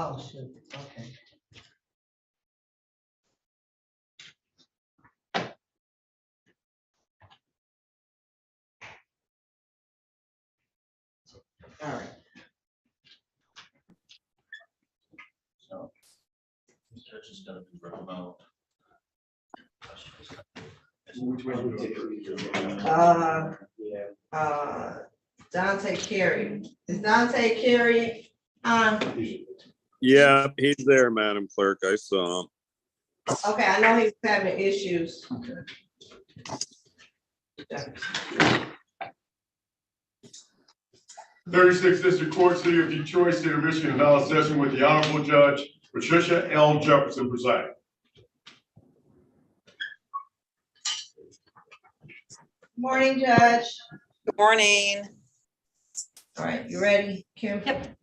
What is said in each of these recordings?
Oh, shoot, okay. All right. So, this judge is gonna be remote. Which way we take it? Dante Carey. Is Dante Carey on? Yeah, he's there, Madam Clerk. I saw him. Okay, I know he's having issues. Okay. 36th District Court, City of Detroit, State of Michigan, now in session with the Honorable Judge Patricia L. Jefferson presiding. Morning, Judge. Good morning. All right, you ready, Kim? Yep.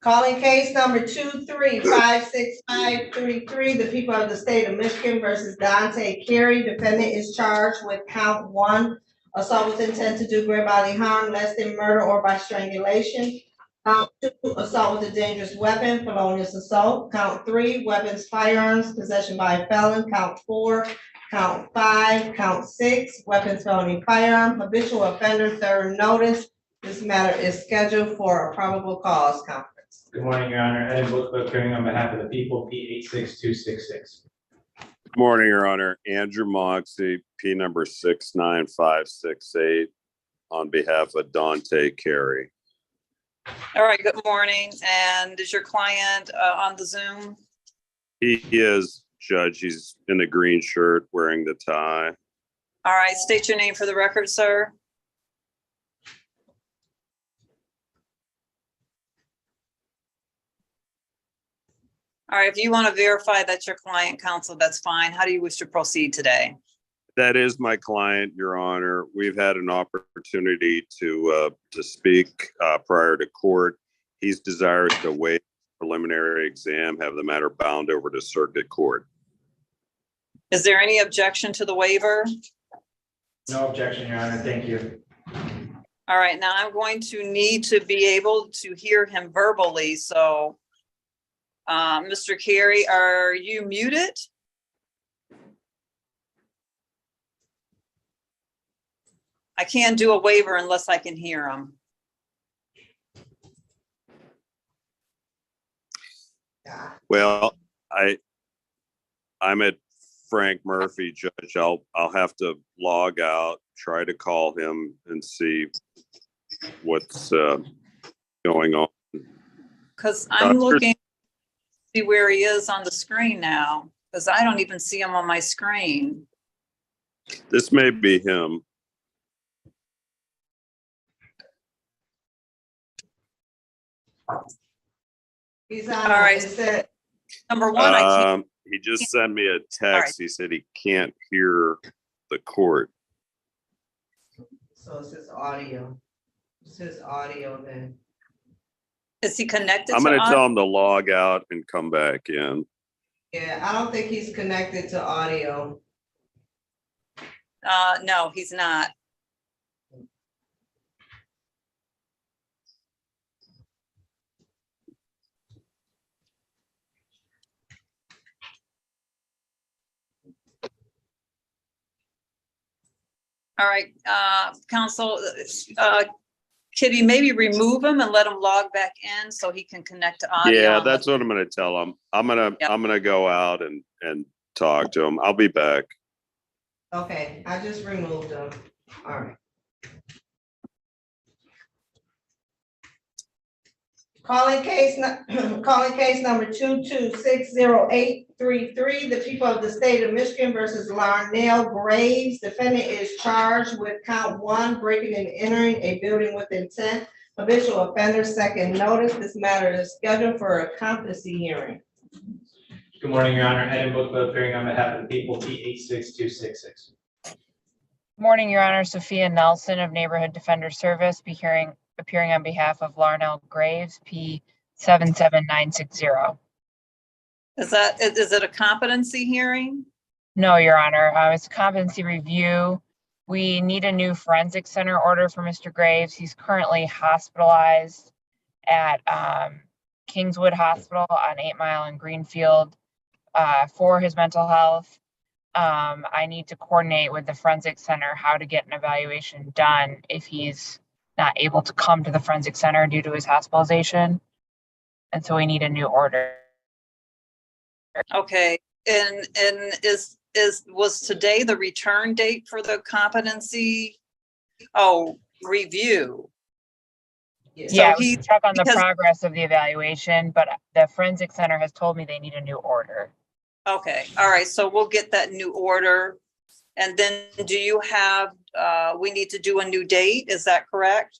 Calling case number 2356533, the people of the state of Michigan versus Dante Carey. Defendant is charged with count 1, assault with intent to do great bodily harm, less than murder or by strangulation. Count 2, assault with a dangerous weapon, felonious assault. Count 3, weapons, firearms, possession by a felon. Count 4, count 5, count 6, weapons, felony, firearm, habitual offender, third notice. This matter is scheduled for a probable cause conference. Good morning, Your Honor. Ed Book appearing on behalf of the people, P86266. Good morning, Your Honor. Andrew Moxie, P number 69568, on behalf of Dante Carey. All right, good morning. And is your client on the Zoom? He is, Judge. He's in a green shirt, wearing the tie. All right, state your name for the record, sir. All right, if you want to verify that your client, counsel, that's fine. How do you wish to proceed today? That is my client, Your Honor. We've had an opportunity to speak prior to court. He's desirous to waive preliminary exam, have the matter bound over to circuit court. Is there any objection to the waiver? No objection, Your Honor. Thank you. All right, now I'm going to need to be able to hear him verbally. So, Mr. Carey, are you muted? I can't do a waiver unless I can hear him. Well, I'm at Frank Murphy, Judge. I'll have to log out, try to call him and see what's going on. Because I'm looking to see where he is on the screen now, because I don't even see him on my screen. This may be him. He's on. All right. Is that, Number one, I can't. He just sent me a text. right. He said he can't hear the court. so it's his audio. It's his audio then. Is he connected? I'm going to us? tell him to log out and come back in. Yeah, I don't think he's connected to audio. No, he's not. All right, counsel, could you maybe remove him and let him log back in so he can connect to audio? Yeah, that's what I'm going to tell him. I'm going to go out and talk to him. I'll be back. Okay, I just removed him. All right. Calling case number 2260833, the people of the state of Michigan versus Ronald Graves. Defendant is charged with count 1, breaking and entering a building with intent. Habitual offender, second notice. This matter is scheduled for a competency hearing. Good morning, Your Honor. Ed Book appearing on behalf of the people, P86266. Morning, Your Honor. Sophia Nelson of Neighborhood Defender Service, appearing on behalf of Larnell Graves, P77960. Is it a competency hearing? No, Your Honor. It's a competency review. We need a new forensic center order for Mr. Graves. He's currently hospitalized at Kingswood Hospital on 8 Mile and Greenfield for his mental health. I need to coordinate with the forensic center how to get an evaluation done if he's not able to come to the forensic center due to his hospitalization. And so we need a new order. Okay, and was today the return date for the competency? Oh, review. Yeah, we he- can check on the because- progress of the evaluation, but the forensic center has told me they need a new order. Okay, all right, so we'll get that new order. And then do you have, we need to do a new date, is that correct?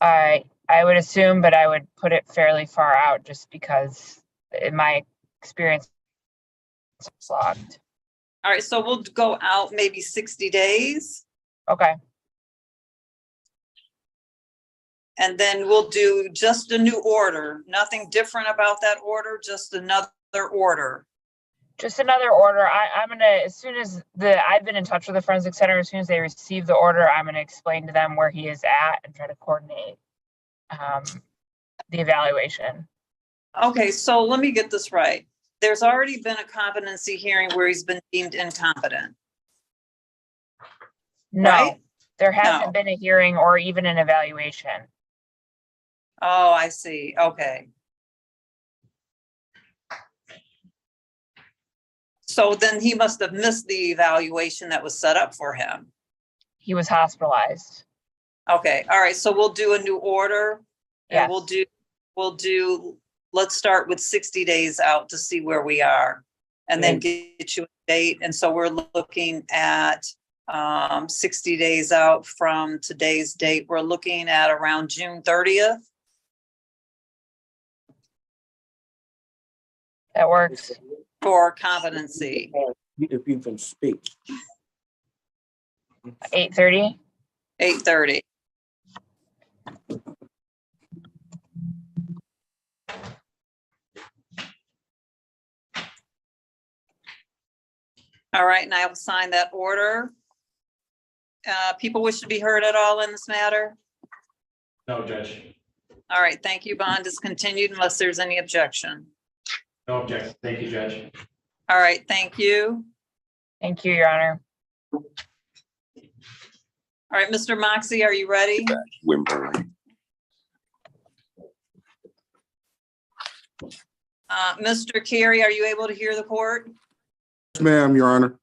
I would assume, but I would put it fairly far out just because in my experience, it's locked. All right, so we'll go out maybe 60 days. Okay, And then we'll do just a new order, nothing different about that order, just another order. just another order. I'm gonna, as soon as I've been in touch with the forensic center, as soon as they receive the order, I'm gonna explain to them where he is at and try to coordinate the evaluation. Okay, so let me get this right. There's already been a competency hearing where he's been deemed incompetent, No, right? there hasn't No. been a hearing or even an evaluation. Oh, I see, okay. So then he must have missed the evaluation that was set up for him. He was hospitalized. Okay, all right, so we'll do a new order. And Yes. let's start with 60 days out to see where we are. And then get you a date. And so we're looking at 60 days out from today's date. We're looking at around June 30th. That works. For competency. If you can speak. 8:30. 8:30. All right, and I will sign that order. People wish to be heard at all in this matter? No, Judge. All right, thank you. Bond is continued unless there's any objection. No objection. Thank you, Judge. All right, thank you. Thank you, Your Honor. All right, Mr. Moxie, are you ready? Wimberley. Mr. Carey, are you able to hear the court? Yes, ma'am, Your Honor.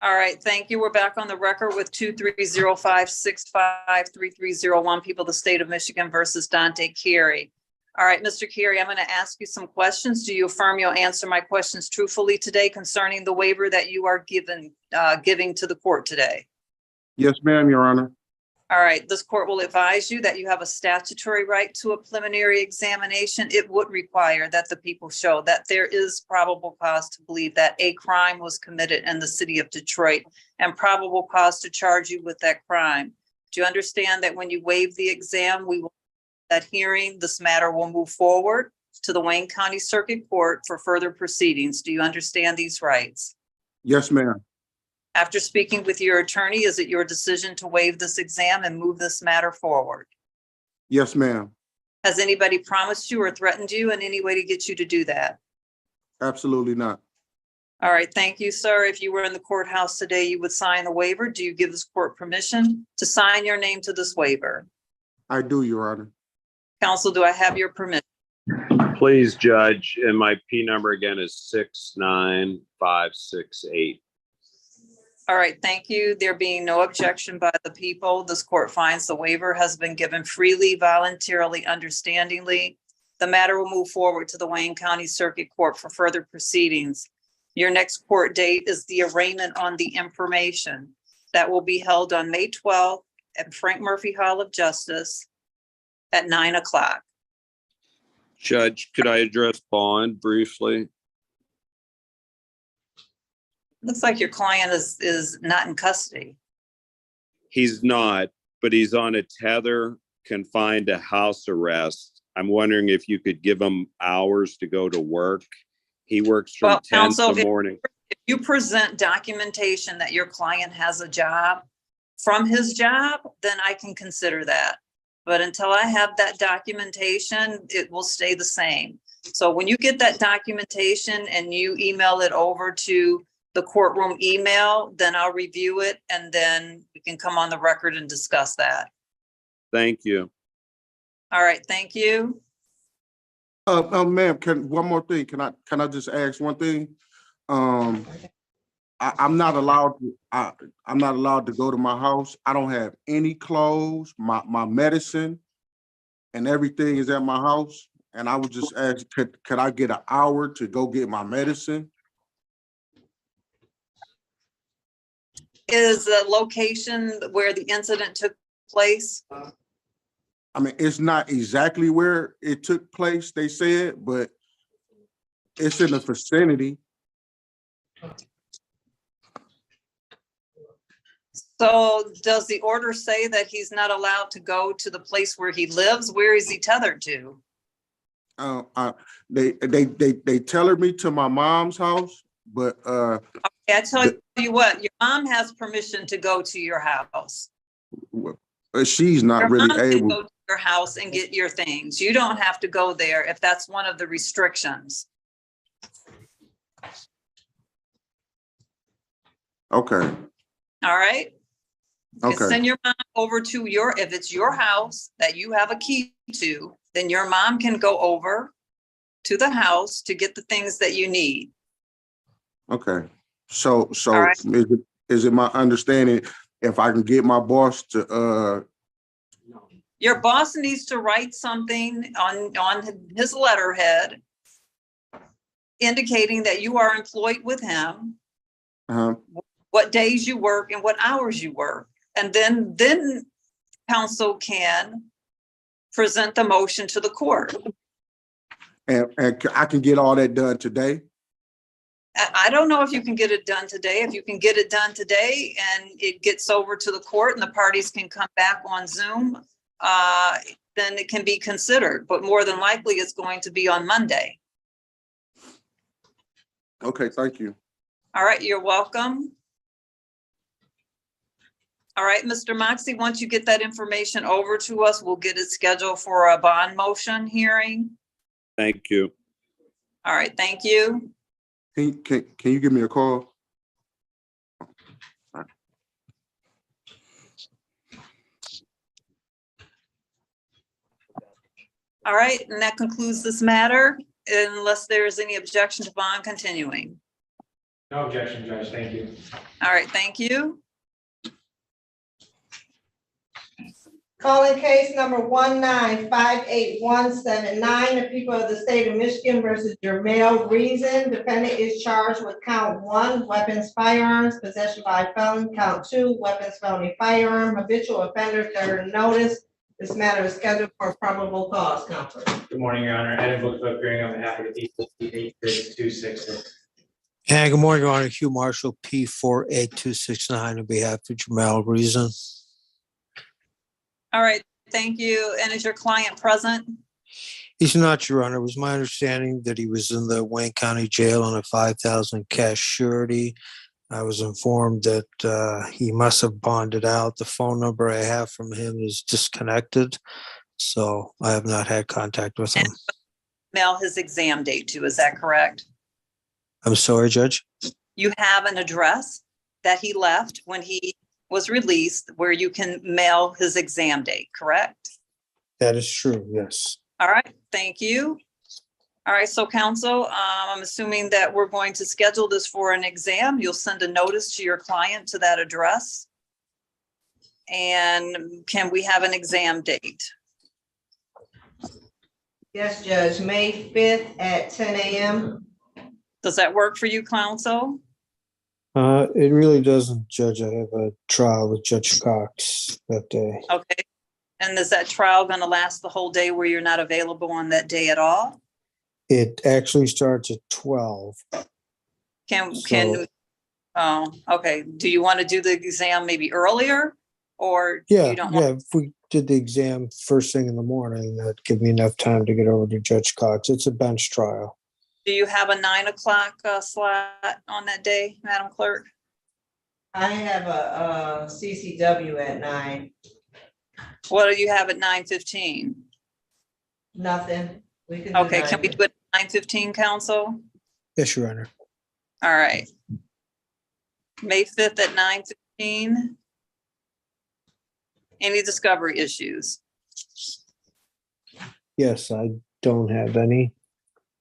All right, thank you. We're back on the record with 23056533301, people of the state of Michigan versus Dante Carey. All right, Mr. Carey, I'm going to ask you some questions. Do you affirm you'll answer my questions truthfully today concerning the waiver that you are giving to the court today? Yes, ma'am, Your Honor. All right, this court will advise you that you have a statutory right to a preliminary examination. It would require that the people show that there is probable cause to believe that a crime was committed in the city of Detroit and probable cause to charge you with that crime. Do you understand that when you waive the exam, that hearing, this matter will move forward to the Wayne County Circuit Court for further proceedings? Do you understand these rights? Yes, ma'am. After speaking with your attorney, is it your decision to waive this exam and move this matter forward? Yes, ma'am. Has anybody promised you or threatened you in any way to get you to do that? Absolutely not. All right, thank you, sir. If you were in the courthouse today, you would sign the waiver. Do you give this court permission to sign your name to this waiver? I do, Your Honor. Counsel, do I have your permission? Please, Judge, and my P number again is 69568. All right, thank you. There being no objection by the people, this court finds the waiver has been given freely, voluntarily, understandingly. The matter will move forward to the Wayne County Circuit Court for further proceedings. Your next court date is the arraignment on the information that will be held on May 12th at Frank Murphy Hall of Justice at 9 o'clock. Judge, could I address bond briefly? Looks like your client is not in custody. He's not, but he's on a tether, confined to house arrest. I'm wondering if you could give him hours to go to work. He works from Well, 10 counsel, in the morning. If you present documentation that your client has a job from his job, then I can consider that. But until I have that documentation, it will stay the same. So when you get that documentation and you email it over to the courtroom email, then I'll review it and then we can come on the record and discuss that. Thank you. All right, thank you. Ma'am, one more thing, can I just ask one thing? I'm not allowed to go to my house. I don't have any clothes, my medicine and everything is at my house. And I would just ask, could I get an hour to go get my medicine? Is the location where the incident took place? I mean, it's not exactly where it took place, they said, but it's in the vicinity. So does the order say that he's not allowed to go to the place where he lives? Where is he tethered to? They tailored me to my mom's house, but Okay, I tell you what, your mom has permission to go to your house. she's Your not mom really can able. go to your house and get your things. You don't have to go there if that's one of the restrictions. Okay, All right? You can okay, send your mom over to if it's your house that you have a key to, then your mom can go over to the house to get the things that you need. okay. So All right. is it my understanding if I can get my boss to Your boss needs to write something on his letterhead indicating that you are employed with him, what days you work and what hours you work. And then council can present the motion to the court. and I can get all that done today? I don't know if you can get it done today. If you can get it done today and it gets over to the court and the parties can come back on Zoom, then it can be considered, but more than likely it's going to be on Monday. Okay, thank you. All right, you're welcome. All right, Mr. Moxie, once you get that information over to us, we'll get it scheduled for a bond motion hearing. Thank you. All right, thank you. Can you give me a call? All right, and that concludes this matter, unless there is any objection to bond continuing. No objection, Judge. Thank you. All right, thank you. Calling case number 1958179, the people of the state of Michigan versus Jermel Reason. Defendant is charged with count 1, weapons, firearms, possession by a felon, count 2, weapons, felony, firearm, habitual offender, third notice. This matter is scheduled for probable cause conference. Good morning, Your Honor. Adam Booklet appearing on behalf of the people, P86266. And good morning, Your Honor. Hugh Marshall, P48269, on behalf of Jamal Reason. All right, thank you. And is your client present? He's not, Your Honor. It was my understanding that he was in the Wayne County Jail on a $5,000 cash surety. I was informed that he must have bonded out. The phone number I have from him is disconnected, so I have not had contact with him. Mail his exam date to, is that correct? I'm sorry, Judge? You have an address that he left when he was released where you can mail his exam date, correct? That is true, yes. All right, thank you. All right, so counsel, I'm assuming that we're going to schedule this for an exam. You'll send a notice to your client to that address. And can we have an exam date? Yes, Judge, May 5th at 10 a.m. Does that work for you, counsel? It really doesn't, Judge. I have a trial with Judge Cox that day. Okay. And is that trial going to last the whole day where you're not available on that day at all? It actually starts at 12. Okay. Do you want to do the exam maybe earlier or Yeah, you don't yeah. want? If we did the exam first thing in the morning, that'd give me enough time to get over to Judge Cox. It's a bench trial. Do you have a 9 o'clock slot on that day, Madam Clerk? I have a CCW at 9. What do you have at 9:15? Nothing. We can do Okay, can we 9. do it 9:15, council? Yes, Your Honor. All right. May 5th at 9:15. Any discovery issues? Yes, I don't have any.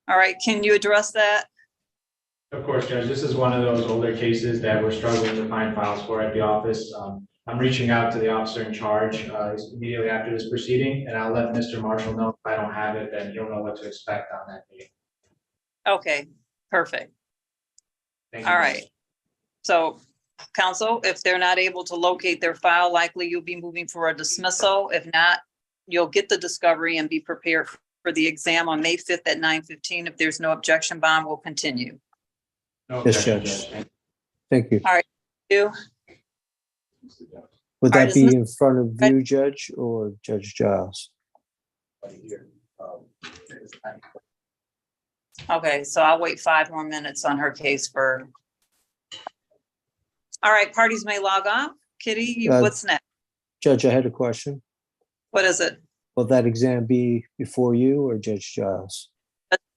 All right, can you address that? Of course, Judge, this is one of those older cases that we're struggling to find files for at the office. I'm reaching out to the officer in charge immediately after this proceeding, and I'll let Mr. Marshall know if I don't have it, then he'll know what to expect on that meeting. Okay, perfect. Thank you, All Judge. right. So, counsel, if they're not able to locate their file, likely you'll be moving for a dismissal. If not, you'll get the discovery and be prepared for the exam on May 5th at 9:15. If there's no objection, bond will continue. No Yes, objection, Judge. Thank you. You, Would All right, that is be Ms. in front of you, Judge, or Judge Giles? okay, so I'll wait 5 more minutes on her case for. All right, parties may log off. Kitty, what's next? Judge, I had a question. What is it? Will that exam be before you or Judge Giles?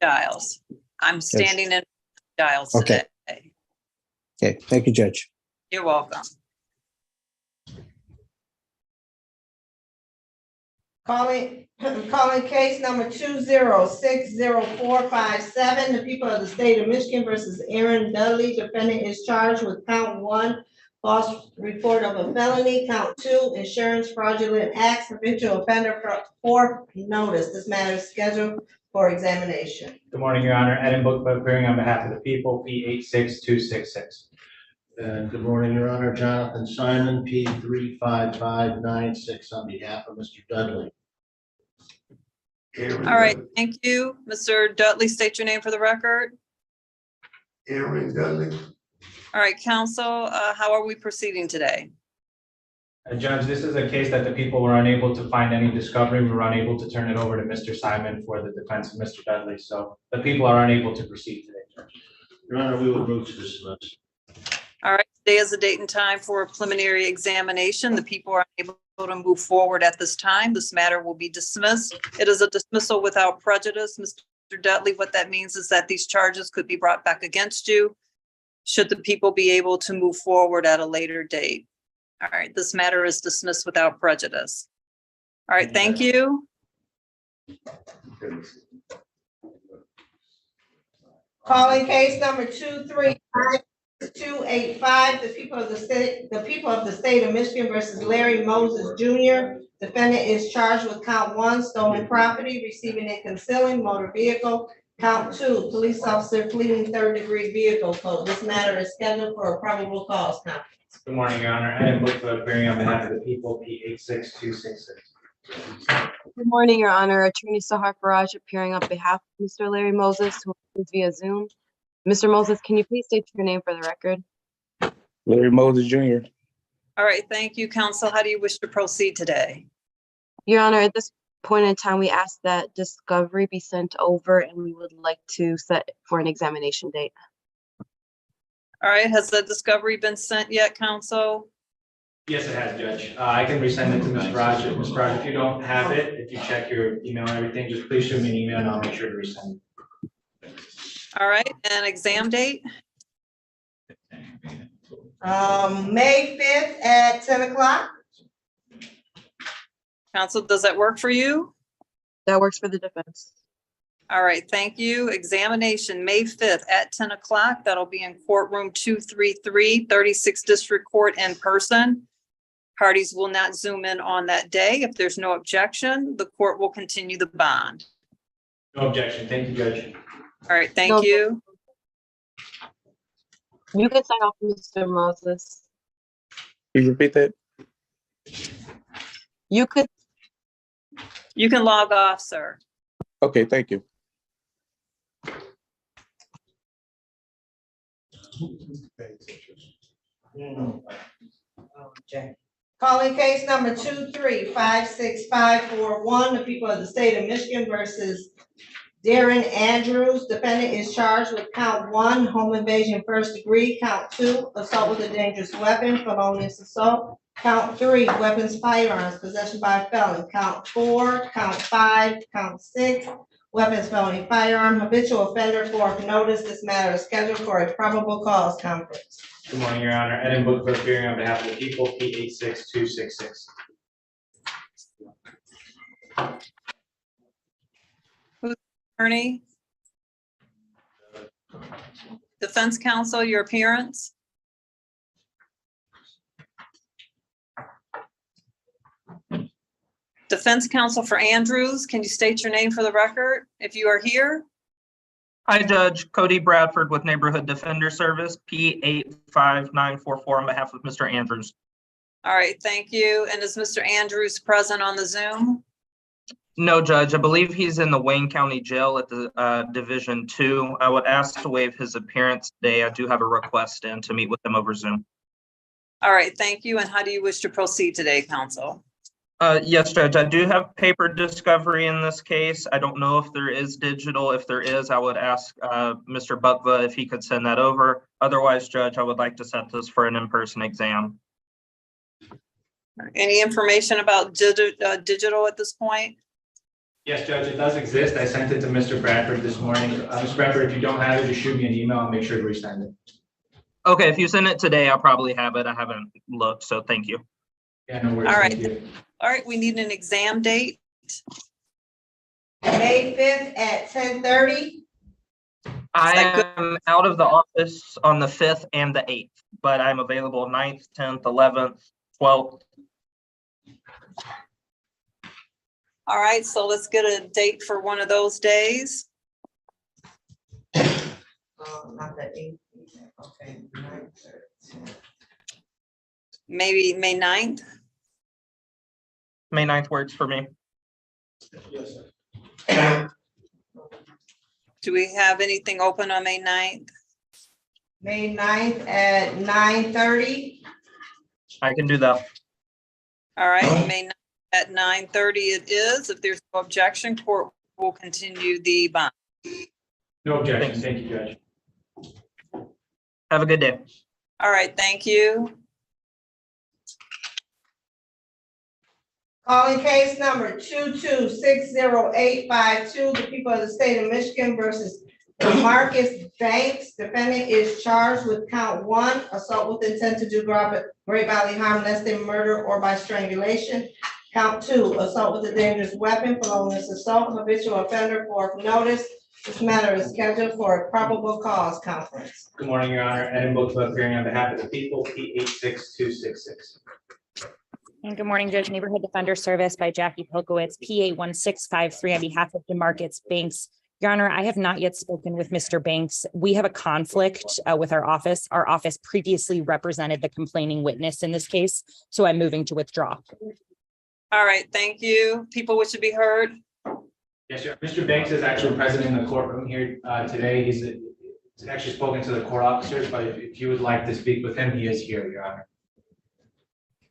Giles. I'm standing in Giles Okay. today. Okay, thank you, Judge. You're welcome. Calling case number 2060457, the people of the state of Michigan versus Aaron Dudley. Defendant is charged with count 1, false report of a felony, count 2, insurance fraudulent acts, habitual offender for notice. This matter is scheduled for examination. Good morning, Your Honor. Ed Book appearing on behalf of the people, P86266. Good morning, Your Honor. Jonathan Simon, P 35596 on behalf of Mr. Dudley. All right, thank you. Mr. Dudley, state your name for the record. Aaron Dudley. All right, counsel, how are we proceeding today? Judge, this is a case that the people were unable to find any discovery. We were unable to turn it over to Mr. Simon for the defense of Mr. Dudley. So the people are unable to proceed today, Judge. Your Honor, we will move to dismiss. All right, today is the date and time for a preliminary examination. The people are unable to move forward at this time. This matter will be dismissed. It is a dismissal without prejudice. Mr. Dudley, what that means is that these charges could be brought back against you should the people be able to move forward at a later date. All right, this matter is dismissed without prejudice. All right, thank you. Calling case number 235-285, the people of the state of Michigan versus Larry Moses Jr. Defendant is charged with count 1, stolen property, receiving and concealing motor vehicle. Count 2, police officer fleeing third-degree vehicle code. This matter is scheduled for a probable cause conference. Good morning, Your Honor. Ed Book appearing on behalf of the people, P86266. Good morning, Your Honor. Attorney Sahar Faraj appearing on behalf of Mr. Larry Moses, who is via Zoom. Mr. Moses, can you please state your name for the record? Larry Moses Jr. All right, thank you, counsel. How do you wish to proceed today? Your Honor, at this point in time, we ask that discovery be sent over and we would like to set for an examination date. All right, has the discovery been sent yet, counsel? Yes, it has, Judge. I can resend it to Ms. Raj. Ms. Raj, if you don't have it, if you check your email and everything, just please shoot me an email and I'll make sure to resend it. All right, and exam date? May 5th at 10 o'clock. Counsel, does that work for you? That works for the defense. All right, thank you. Examination, May 5th at 10 o'clock. That'll be in courtroom 233, 36th District Court in person. Parties will not Zoom in on that day. If there's no objection, the court will continue the bond. No objection. Thank you, Judge. All right, thank No. you. You can sign off, Mr. Moses. Can you repeat that? You could. You can log off, sir. Okay, thank you. Calling case number 2356541, the people of the state of Michigan versus Darren Andrews. Defendant is charged with count 1, home invasion first degree, count 2, assault with a dangerous weapon, felonious assault, count 3, weapons, firearms, possession by a felon, count 4, count 5, count 6, weapons, felony, firearm, habitual offender for notice. This matter is scheduled for a probable cause conference. Good morning, Your Honor. Ed Book appearing on behalf of the people, P 86266. Attorney? Defense counsel, your appearance? Defense counsel for Andrews, can you state your name for the record if you are here? Hi, Judge Cody Bradford with Neighborhood Defender Service, P 85944 on behalf of Mr. Andrews. All right, thank you. And is Mr. Andrews present on the Zoom? No, Judge, I believe he's in the Wayne County Jail at the Division 2. I would ask to waive his appearance today. I do have a request in to meet with him over Zoom. All right, thank you. And how do you wish to proceed today, counsel? Yes, Judge, I do have paper discovery in this case. I don't know if there is digital. If there is, I would ask Mr. Bukva if he could send that over. Otherwise, Judge, I would like to set this for an in-person exam. Any information about digital at this point? Yes, Judge, it does exist. I sent it to Mr. Bradford this morning. Mr. Bradford, if you don't have it, just shoot me an email. I'll make sure to resend it. Okay, if you send it today, I'll probably have it. I haven't looked, so thank you. Yeah, no worries. All right. Thank you. All right, we need an exam date. May 5th at 10:30. I am out of the office on the 5th and the 8th, but I'm available 9th, 10th, 11th, 12th. All right, so let's get a date for one of those days. Not the 8th. Okay. 9th or 10th. Maybe May 9th. May 9th works for me. Yes, sir. Do we have anything open on May 9th? May 9th at 9:30. I can do that. All right, May 9th at 9:30 it is. If there's no objection, court will continue the bond. No objection. Thank you, Judge. Have a good day. All right, thank you. Calling case number 2260852, the people of the state of Michigan versus Marcus Banks. Defendant is charged with count 1, assault with intent to do great bodily harm less than murder or by strangulation. Count 2, assault with a dangerous weapon, felonious assault, habitual offender for notice. This matter is scheduled for a probable cause conference. Good morning, Your Honor. Ed Book appearing on behalf of the people, P 86266. And good morning, Judge. Neighborhood Defender Service by Jackie Polkowitz, PA 1653 on behalf of DeMarcus Banks. Your Honor, I have not yet spoken with Mr. Banks. We have a conflict with our office. Our office previously represented the complaining witness in this case, so I'm moving to withdraw. All right, thank you. People wish to be heard. Yes, sir. Mr. Banks is actually present in the courtroom here today. He's actually spoken to the court officers, but if you would like to speak with him, he is here, Your Honor.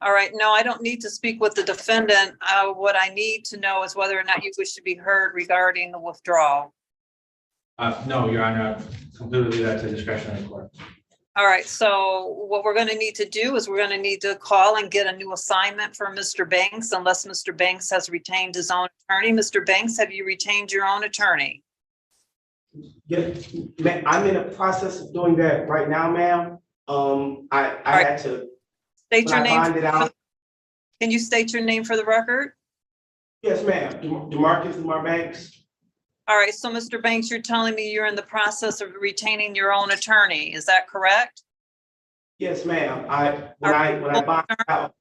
All right, no, I don't need to speak with the defendant. What I need to know is whether or not you wish to be heard regarding the withdrawal. No, Your Honor, completely leave that to the discretion of the court. All right, so what we're going to need to do is we're going to need to call and get a new assignment for Mr. Banks unless Mr. Banks has retained his own attorney. Mr. Banks, have you retained your own attorney? Yes, I'm in the process of doing that right now, ma'am. I had to. State your name. Out. Can you state your name for the record? Yes, ma'am. DeMarcus Banks. All right, so Mr. Banks, you're telling me you're in the process of retaining your own attorney. Is that correct? Yes, ma'am. When I bond out.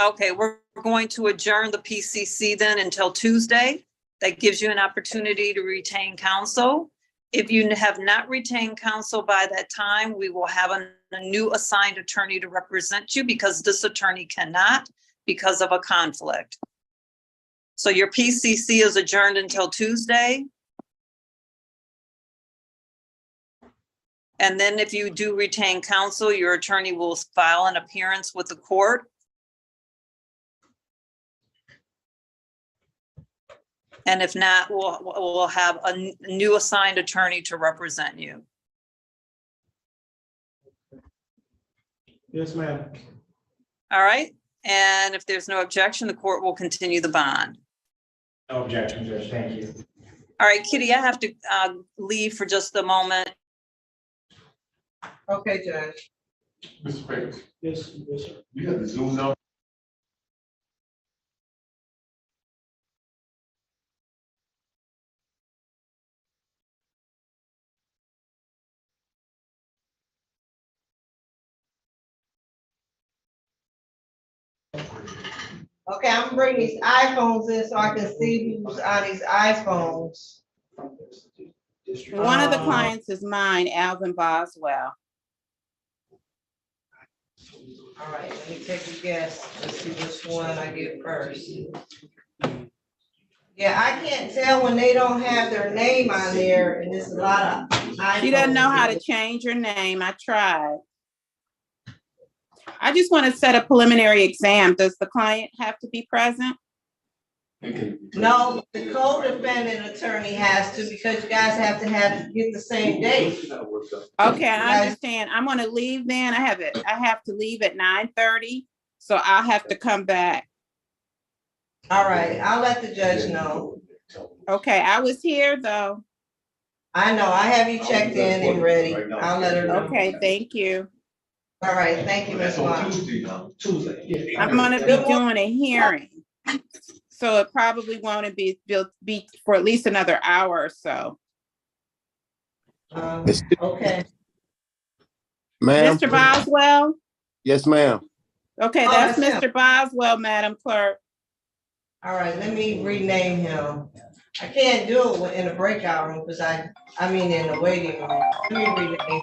Okay, we're going to adjourn the PCC then until Tuesday. That gives you an opportunity to retain counsel. If you have not retained counsel by that time, we will have a new assigned attorney to represent you because this attorney cannot because of a conflict. So your PCC is adjourned until Tuesday. And then if you do retain counsel, your attorney will file an appearance with the court. And if not, we'll have a new assigned attorney to represent you. Yes, ma'am. All right. And if there's no objection, the court will continue the bond. No objection, Judge. Thank you. All right, Kitty, I have to leave for just a moment. Okay, Judge. Mr. Banks, Yes, sir. you have the Zoom number? Okay, I'm gonna bring these iPhones in so I can see who's on these iPhones. One of the clients is mine, Alvin Boswell. All right, let me take a guess. Let's see which one I get first. Yeah, I can't tell when they don't have their name on there, and there's a lot of iPhones. She doesn't know how to change her name. I tried. I just want to set a preliminary exam. Does the client have to be present? No, the co-defendant attorney has to, because you guys have to get the same date. Okay, I understand. I'm gonna leave then. I have to leave at 9:30, so I'll have to come back. All right, I'll let the judge know. Okay, I was here though. I know, I have you checked in and ready. I'll let her know. Okay, thank you. All right, thank you, Ms. Lott. I'm gonna be doing a hearing. So it probably won't be for at least another hour or so. Okay. Ma'am? Mr. Boswell? Yes, ma'am. Okay, Oh, that's that's him. Mr. Boswell, Madam Clerk. All right, let me rename him. I can't do it in the breakout room because I mean in the waiting room. Let me rename him.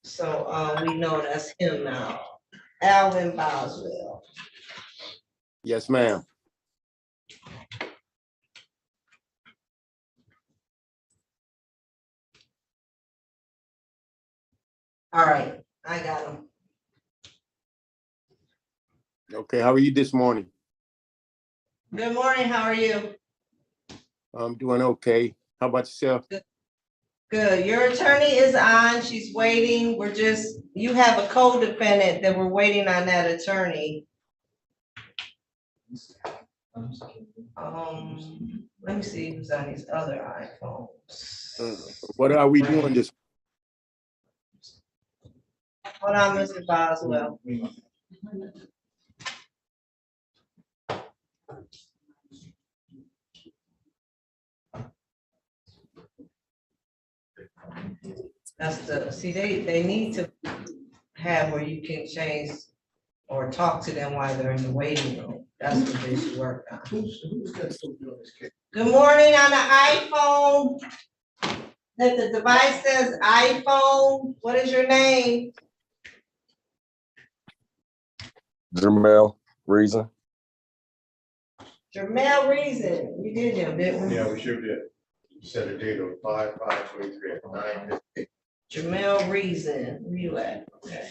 So we know that's him now. Alvin Boswell. Yes, ma'am. All right, I got him. Okay, how are you this morning? Good morning, how are you? I'm doing okay. How about yourself? Good, your attorney is on, she's waiting, you have a co-defendant that we're waiting on that attorney. Let me see who's on these other iPhones. What are we doing this? Hold on, Mr. Boswell. They need to have where you can change or talk to them while they're in the waiting room. That's what they should work on. Good morning on the iPhone. If the device says iPhone, what is your name? Jamel Reason. Jamel Reason. We did him, didn't we? Yeah, we sure did. You set a date of 5/5/23 at 9:50. Jamel Reason, where you at? Okay.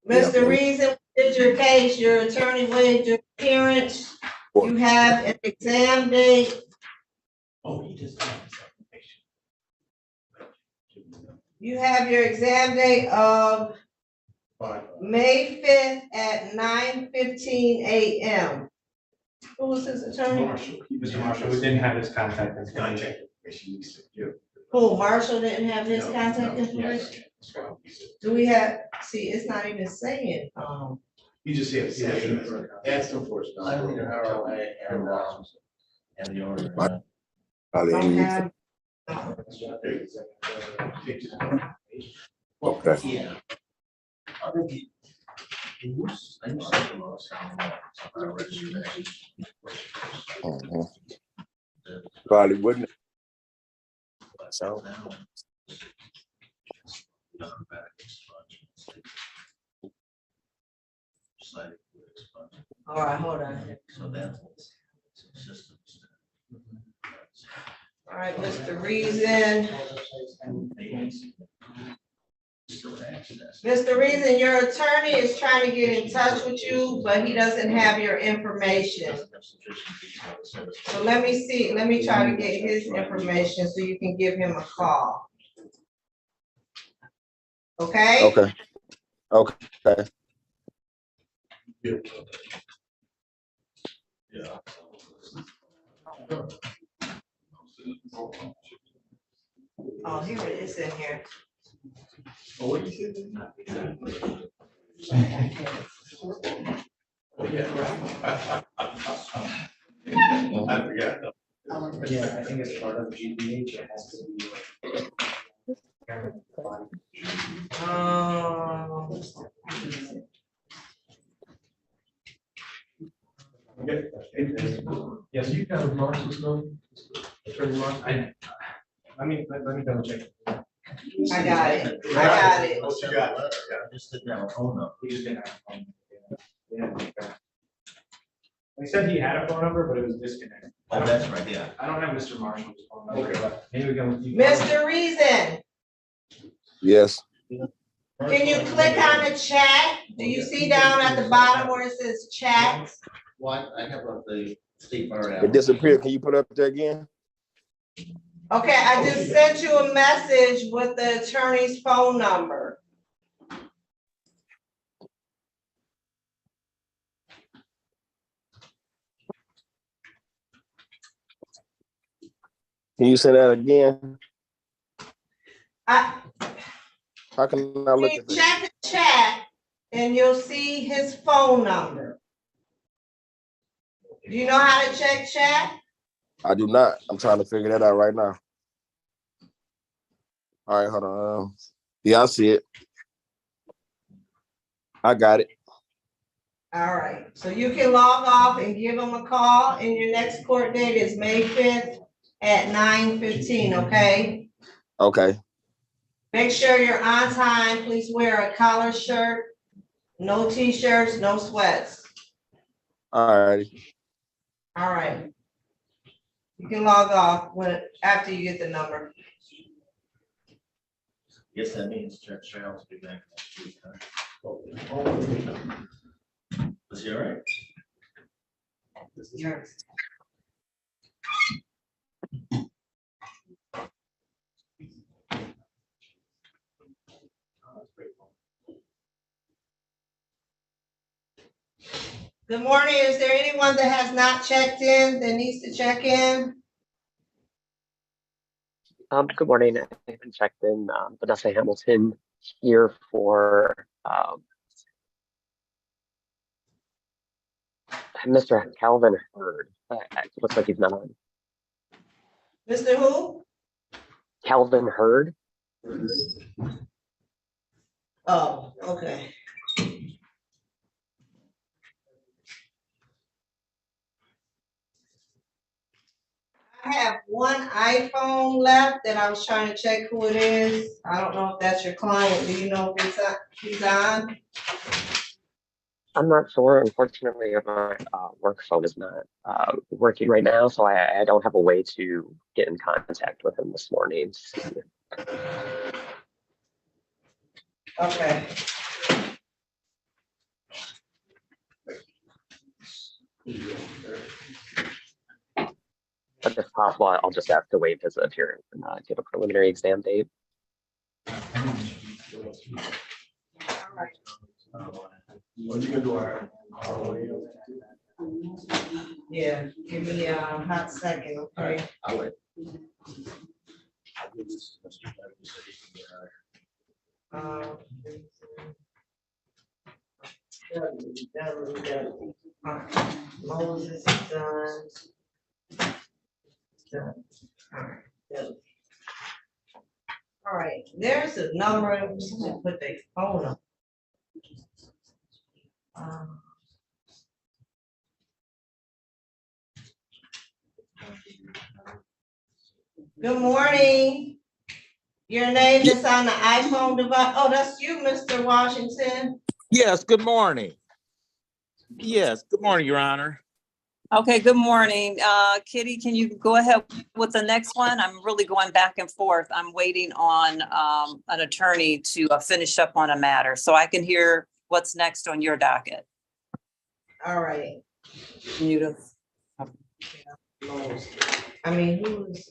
Mr. Reason, what is your case? Your attorney waived your appearance. You have an exam date. You have your exam date of May 5th at 9:15 a.m. Who was his attorney? Mr. Marshall, we didn't have his contact information. Who, Marshall didn't have his contact information? Do we have, see, it's not even saying, You just see it. That's the first. I mean, RLA and the order. okay. Okay. Yeah. Probably wouldn't. So. All right, hold on. So that's. All right, Mr. Reason. Mr. Reason, your attorney is trying to get in touch with you, but he doesn't have your information. So let me try to get his information so you can give him a call. Okay? Okay. Okay. Yeah. Oh, here it is in here. Oh, what do you think? I forgot. Yeah, I think it's part of GPH, it has to be. Yes, you got Marshall's number? Let me double check. I got it. I got it. Oh, you got it. Yeah, I just didn't have a phone number. We just didn't have a phone. Yeah. He said he had a phone number, but it was disconnected. Oh, that's right, yeah. I don't have Mr. Marshall's phone number, but maybe we can. Mr. Reason, Yes. can you click on the chat? Do you see down at the bottom where it says chat? What, I have the state bar It disappeared. Can you put it up there again? Okay, I just sent you a message with the attorney's phone number. Can you say that again? Can How can I look you at that? check the chat and you'll see his phone number? Do you know how to check chat? I do not. I'm trying to figure that out right now. All right, hold on. Yeah, I see it. I got it. All right, so you can log off and give him a call, and your next court date is May 5th at 9:15, okay? Okay. Make sure you're on time. Please wear a collar shirt, no t-shirts, no sweats. All righty. All right. You can log off after you get the number. Guess that means Judge Giles will be back next week, huh? Was he all right? Yours. Good morning. Is there anyone that has not checked in that needs to check in? Good morning. I haven't checked in. Vanessa Hamilton here for Mr. Calvin Hurd. Looks like he's not on. Mr. Who? Calvin Hurd. Oh, okay. I have one iPhone left that I was trying to check who it is. I don't know if that's your client. Do you know if he's on? I'm not sure. Unfortunately, my work phone is not working right now, so I don't have a way to get in contact with him this morning. Okay. But if possible, I'll just have to waive his appearance and get a preliminary exam date. What are you gonna do? Yeah, give me a hot second, okay? I'll wait. Moses is done. Done. All right, there's a number, to put their phone up. Good morning. Your name that's on the iPhone device. Oh, that's you, Mr. Washington. Yes, good morning. Yes, good morning, Your Honor. Okay, good morning. Kitty, can you go ahead with the next one? I'm really going back and forth. I'm waiting on an attorney to finish up on a matter, so I can hear what's next on your docket. All right. Muted. I mean, who's,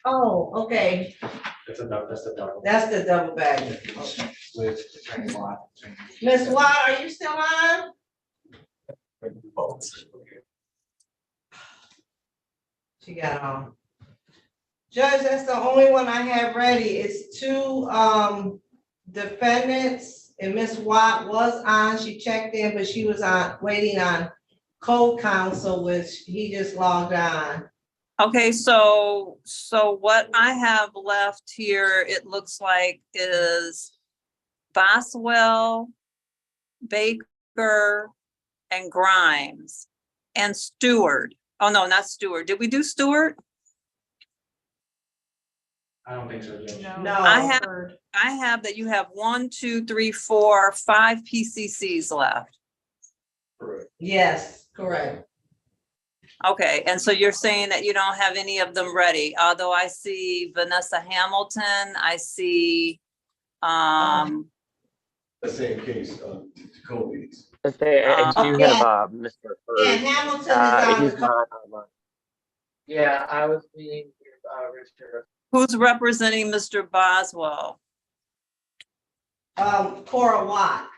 oh, okay. That's the double. That's the double bag. Okay. with Attorney Watt. Ms. Watt, are you still on? She got on. Judge, that's the only one I have ready. It's two defendants, and Ms. Watt was on. She checked in, but she was waiting on co-counsel, which he just logged on. Okay, so what I have left here, it looks like is Boswell, Baker, and Grimes, and Stewart. Oh, no, not Stewart. Did we do Stewart? I don't think so, Judge. No. I have that you have 1, 2, 3, 4, 5 PCCs left. Yes, correct. Okay, and so you're saying that you don't have any of them ready, although I see Vanessa Hamilton, I see, The same case, Jacoby's. I say, I do yeah. have, Mr. Yeah, Hurd. Hamilton is on He's the not online. Yeah, I was being, Richard. who's representing Mr. Boswell? Cora Watt.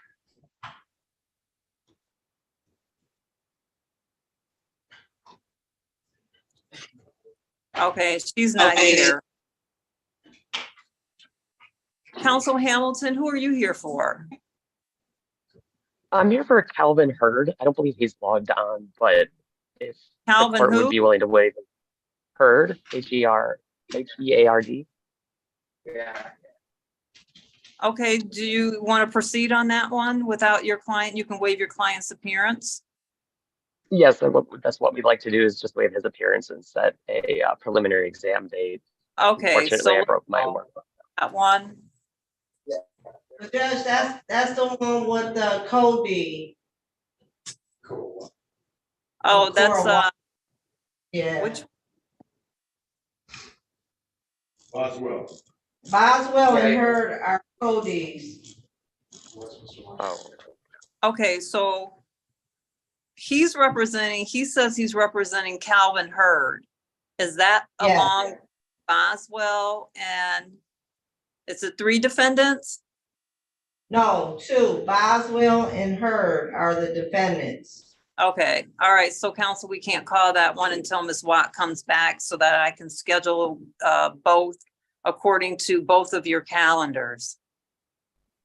Okay, she's not here. Counsel Hamilton, who are you here for? I'm here for Calvin Hurd. I don't believe he's logged on, but if the Calvin court who? would be willing to waive Hurd, Heard. Yeah. Okay, do you want to proceed on that one without your client? You can waive your client's appearance. Yes, that's what we'd like to do, is just waive his appearance and set a preliminary exam date. Okay, Unfortunately, so I broke my word. that one. But Judge, that's the one with the Cody. Oh, that's Yeah. which Boswell. Boswell and Hurd are Cody's. Oh. okay, so he says he's representing Calvin Hurd. Is that Yeah. along Boswell and is it 3 defendants? No, 2. Boswell and Hurd are the defendants. Okay, all right, so counsel, we can't call that one until Ms. Watt comes back so that I can schedule both according to both of your calendars.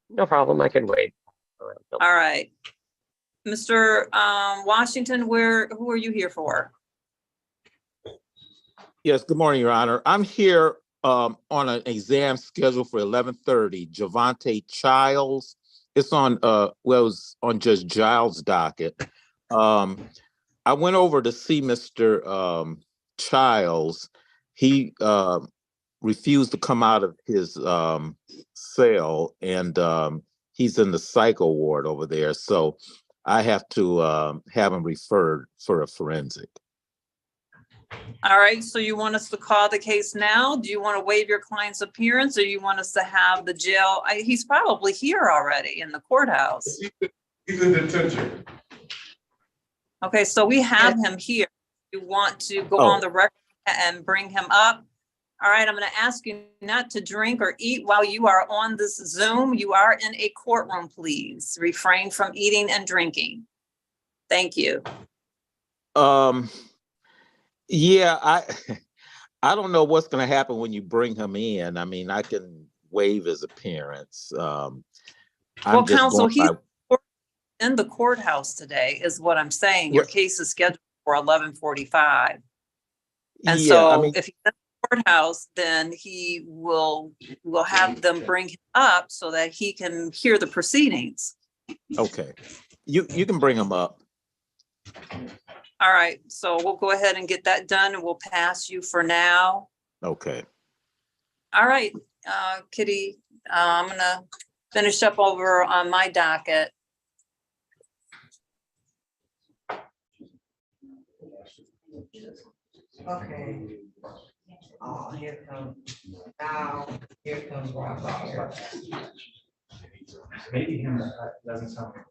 No problem, I can wait. All right. Mr. Washington, who are you here for? Yes, good morning, Your Honor. I'm here on an exam scheduled for 11:30. Javante Giles. It's on it was on Judge Giles' docket. I went over to see Mr. Giles. He refused to come out of his cell, and he's in the psycho ward over there. So I have to have him referred for a forensic. All right, so you want us to call the case now? Do you want to waive your client's appearance, or you want us to have the jail? He's probably here already in the courthouse. He's in detention. Okay, so we have him here. You want to go on the record and bring him up? All right, I'm going to ask you not to drink or eat while you are on this Zoom. You are in a courtroom, please. Refrain from eating and drinking. Thank you. Yeah, I don't know what's going to happen when you bring him in. I mean, I can waive his appearance. Well, counsel, he's in the courthouse today, is what I'm saying. Your case is scheduled for 11:45. And yeah, so I mean, if he's in the courthouse, then we'll have them bring him up so that he can hear the proceedings. okay, you can bring him up. All right, so we'll go ahead and get that done and we'll pass you for now. Okay. All right, Kitty, I'm gonna finish up over on my docket. Okay. Oh, here comes Rob. Maybe him, that doesn't sound like.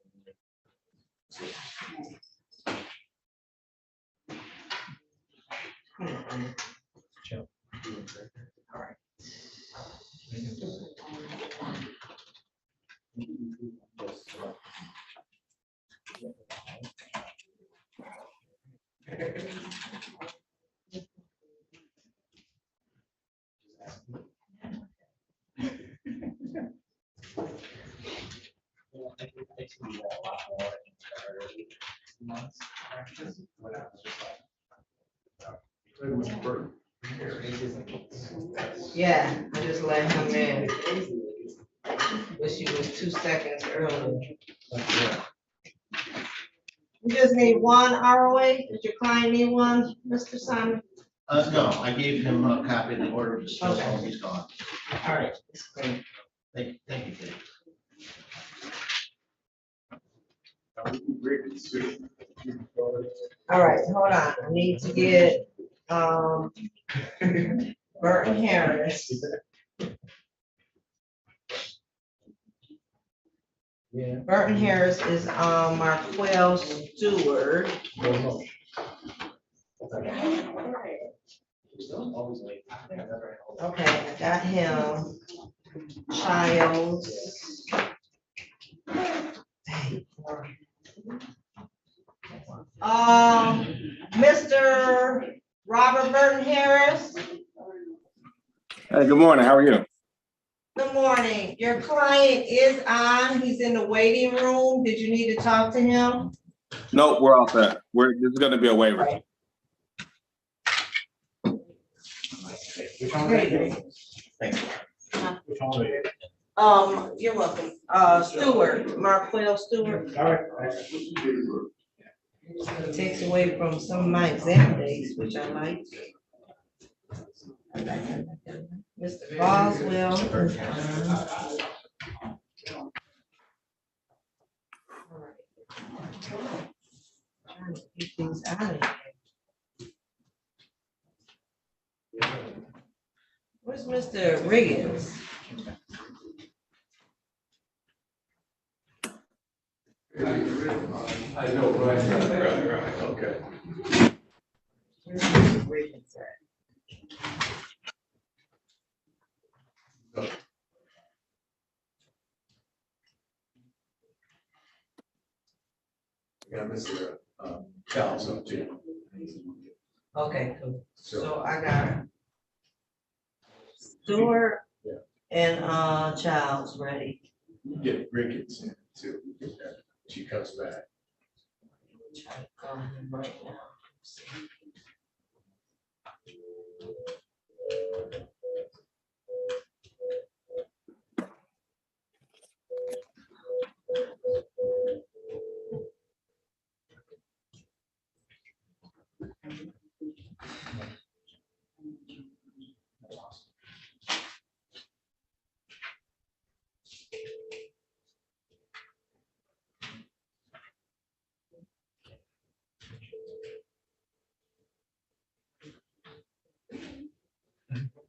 Chill. All right. Yeah, I just let him in. But she was 2 seconds early. You just need one ROA? Does your client need one, Mr. Simon? No, I gave him a copy of the order of dismissal, Okay. he's gone. All right, it's great. Thank you, Dave. All right, hold on. I need to get, Burton Harris. Burton Harris is, Marquell Stewart. Okay, I got him. Giles. Mr. Robert Burton Harris. Hey, good morning. How are you? Good morning. Your client is on. He's in the waiting room. Did you need to talk to him? No, we're all set. This is gonna be a waiver. Right. You're welcome. Stewart, Marquell Stewart. It takes away from some of my exam days, which I like. Mr. Boswell is on. Trying to get these out of here. Where's Mr. Riggins? I know, right, okay. Where's Mr. Riggins at? Yeah, Mr. Giles up too. Okay, cool. So I got Stewart and Giles ready. Get Ricketts in too. She comes back. Try to call him right now.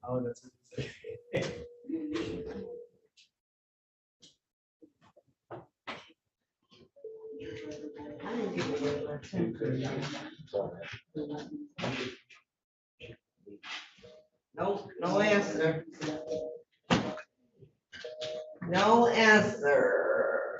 Oh, that's. I didn't give away my temper. Nope, no answer. No answer.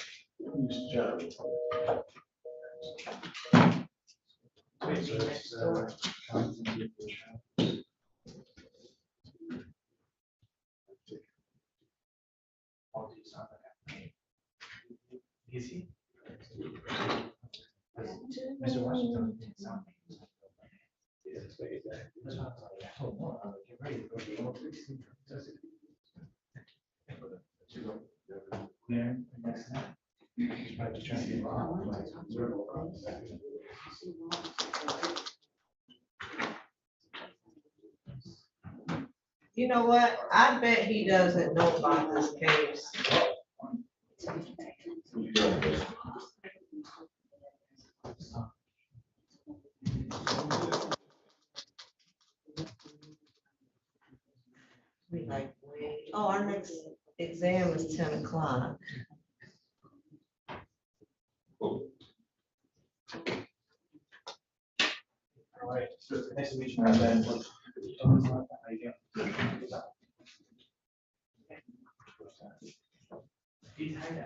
Is he? Mr. Washington. You know what? I bet he doesn't know about this case. We like, wait, oh, our next exam is 10 o'clock. All right, so nice to meet you. How you doing? Yeah.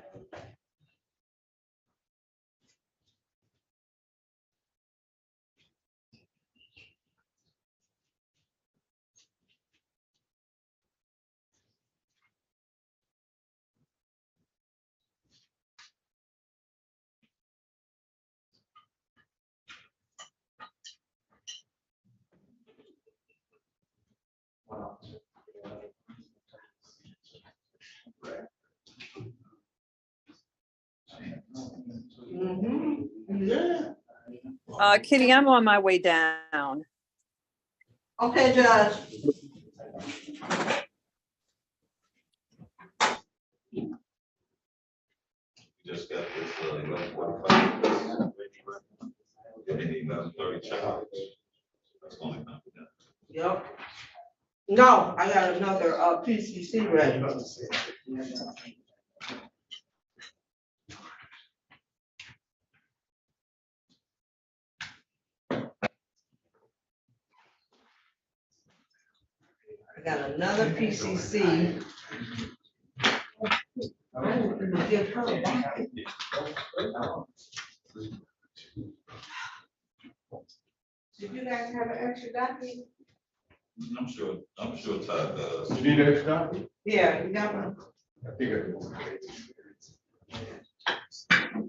Kitty, I'm on my way down. Okay, Judge. Just got this, 11:45. Another 30 charge. That's only confidential. Yep. No, I got another PCC ready. I got another PCC. I didn't even give her back. Did you guys have an extra document? I'm sure Todd does. You need an extra copy? Yeah, you got one. I think I do.